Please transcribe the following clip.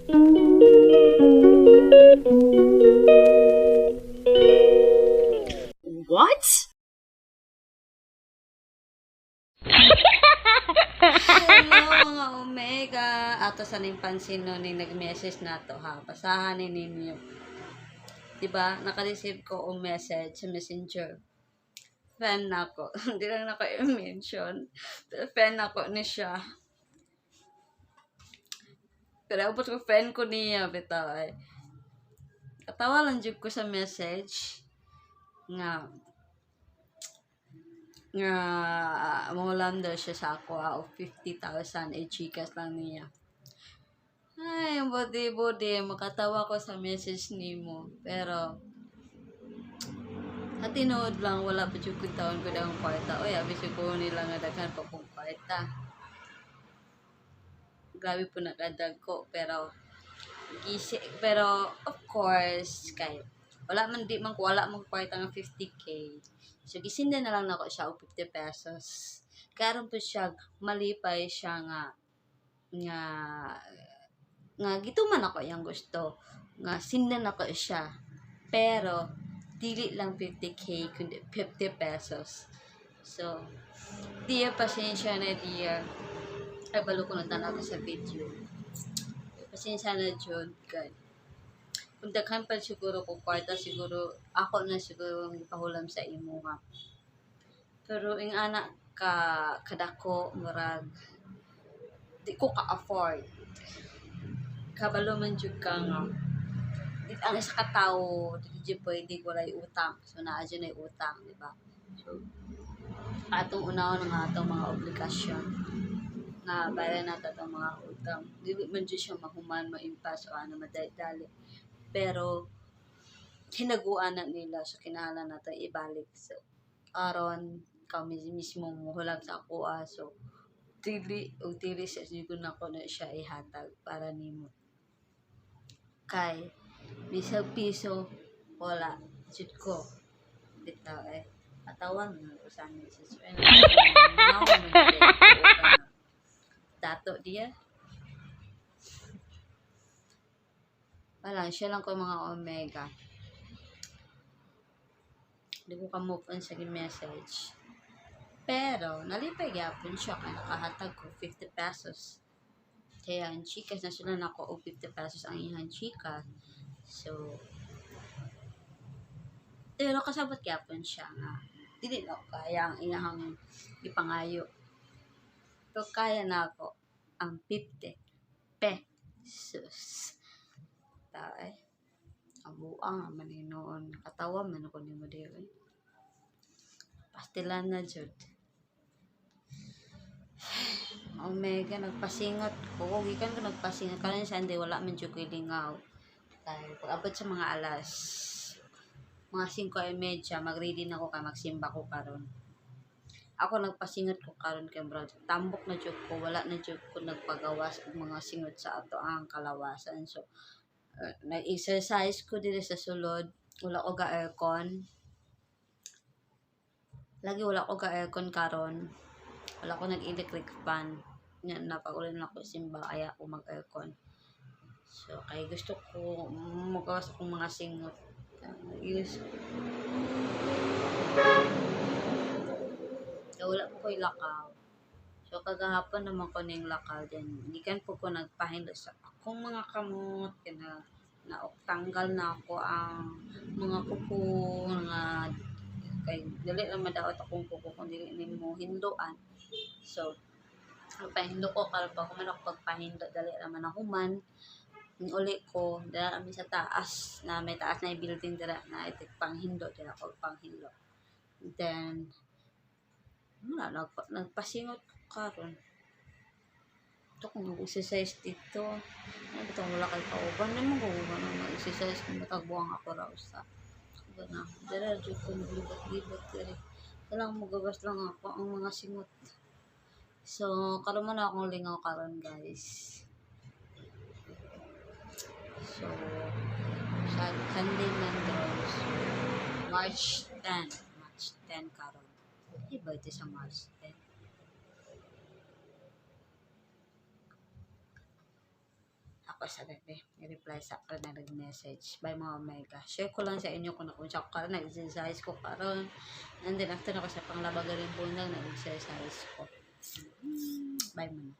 What? Hello mga Omega! Ato sa ning pansin no ning nag-message na to ha. Basahan ni ninyo. Diba? Naka-receive ko ang message sa messenger. Fan ako. Hindi lang naka-mention. Pero fan ako ni siya. Pero abot ko friend ko niya. Bitaw ay. Katawa lang jud ko sa message. Nga mahulam daw siya sa ako of 50,000 ay chikas lang niya. Ay, body, makatawa ko sa message ni mo. Pero, at tinood lang, wala pa dyan kung taon ko dagang kwarta. Uy, abis ko nila nga daghan pa kong kwarta. Grabe po nakadag ko, pero, of course, kay, wala man kwarta nga 50k. So, gisinda na lang nako siya og 50 pesos. Karon po siya, malipay siya nga gituman ako yang gusto nga sindan ako siya, pero dili lang 50k kundi 50 pesos. So dear, pasensya na dear, ay balo ko na tanaw sa video, pasensya na jud kay kung daghan pa siguro kung kwarta, siguro ako na siguro ipahulam sa imo ha. Pero ing anak kadako murag di ko ka-afford. Kabalo man jud ka nga ang isa ka tawo di jud pwede walay utang. So naa jud nay utang, di ba? So atong unahon ang atong mga obligasyon na bayaran nato atong mga utang. Dili man jud siya mahuman, maimpas o ano madali. Pero hinaguan na nila sa kinahanglan nato ibalik. So aron kami mismo muhulag sa ako so dili sa siguro nako na siya ihatag para nimo. Kay bisag piso wala jud ko bitaw atawan na ko sa amin sa dato diya wala siya lang ko mga Omega, di ko ka move on sa message, pero nalipay gyapon siya kay nakahatag ko 50 pesos. Kaya ang chikas na sila nako og 50 pesos ang ihang chika. So, pero kasabot gyapon siya nga dili na kaya ang iyang ipangayo. So, kaya na ako ang 50 pesos. Tae. Abuang man noon. Katawa man ako nimo diri. Pastilan na jud. Omega, nagpasingot ko. Gikan ko nagpasingot. Karon Sunday, wala man dyan ko ilingaw. Kaya pag-abot sa mga alas, mga 5:30, mag-ready na ako kaya magsimba ko karon. Ako nagpasingot ko karon kay bro. Tambok na dyan ko. Wala na dyan ko nagpagawas ng mga singot sa ato ang kalawasan. So, nag-exercise ko dito sa sulod. Wala ko ga-aircon. Lagi wala ko ga-aircon karon. Wala ko nag-electric fan. Napag-ulan na ako simba, kaya ako mag-aircon. So, kaya gusto ko magawas akong mga singot. So, wala po ko'y lakaw. So, kagahapon naman ko ning lakaw din. Gikan po ko nagpahinlo sa akong mga kamot. Tanggal na ako ang mga kuko nga kay dili naman daw akong kuko kung dili nimo hinduan. So, pahindo ko karon pa ko man ako pagpahindo dali naman ako man uli ko dala kami sa taas na may taas na building dira na itik panghindo dira ko panghindo. Then nagpasingot karon ito kung mag-exercise dito ano ba itong wala kay kauban na mo kung mag-exercise kung matagbuang ako raw sa na dara dito kung libot diri talang magawas lang ako ang mga singot. So, karon man akong lingaw karon guys. So, sa Sunday man daw. So, March 10 karon. Iba ito sa March 10. ako sa reply sa ako na nag-message by mga Omega. Share ko lang sa inyo kung nakunsa ko karon, nag-exercise ko karon. And then after na ko sa panglabagan ng bunang, nag-exercise ko. Bye muna.